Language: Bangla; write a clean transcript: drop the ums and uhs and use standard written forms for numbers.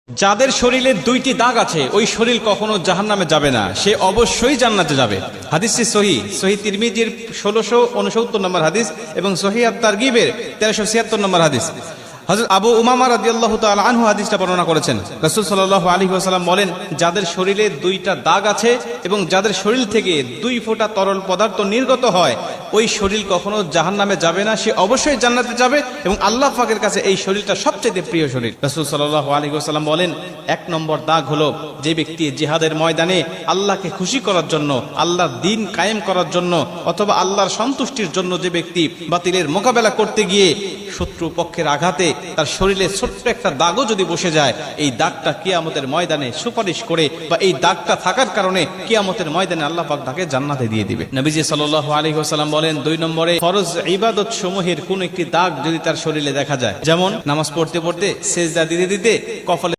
যাদের শরীরে দুইটি দাগ আছে ওই শরীর কখনো জাহান্নামে যাবে না, সে অবশ্যই জান্নাতে যাবে। হাদিসটি সহিহ তিরমিজির 1669 নম্বর হাদিস এবং সহিহ আত-তারগিবের 1376 নম্বর হাদিস। হযরত আবু উমামা রাদিয়াল্লাহু তাআলা আনহু হাদিসটা বর্ণনা করেছেন। রাসূল সাল্লাল্লাহু আলাইহি ওয়াসাল্লাম বলেন, যাদের শরীরে দুইটা দাগ আছে এবং যাদের শরীর থেকে 2 ফোঁটা তরল পদার্থ নির্গত হয় ওই শরীর কখনো জাহান্নামে যাবে না, সে অবশ্যই জান্নাতে যাবে এবং আল্লাহ পাকের কাছে এই শরীরটা সবচেয়ে প্রিয় শরীর। রাসূল সাল্লাল্লাহু আলাইহি ওয়াসাল্লাম বলেন, 1 নম্বর দাগ হলো যে ব্যক্তি জিহাদের ময়দানে আল্লাহকে খুশি করার জন্য, আল্লাহর দ্বীন কায়েম করার জন্য অথবা আল্লাহর সন্তুষ্টির জন্য যে ব্যক্তি বাতিলের মোকাবেলা করতে গিয়ে শত্রু পক্ষের আঘাতে তার শরীরে ছোট্ট একটা দাগও যদি বসে যায়, এই দাগটা কিয়ামতের ময়দানে সুপারিশ করে বা এই দাগটা থাকার কারণে কিয়ামতের ময়দানে আল্লাহ পাক তাকে জান্নাতে দিয়ে দিবে। নবীজি সাল্লাল্লাহু আলাইহি ওয়াসাল্লাম বলেন, 2 নম্বরে ফরজ ইবাদত সমূহের কোন একটি দাগ যদি তার শরীরে দেখা যায়, যেমন নামাজ পড়তে পড়তে সেজদা দিতে দিতে কপালে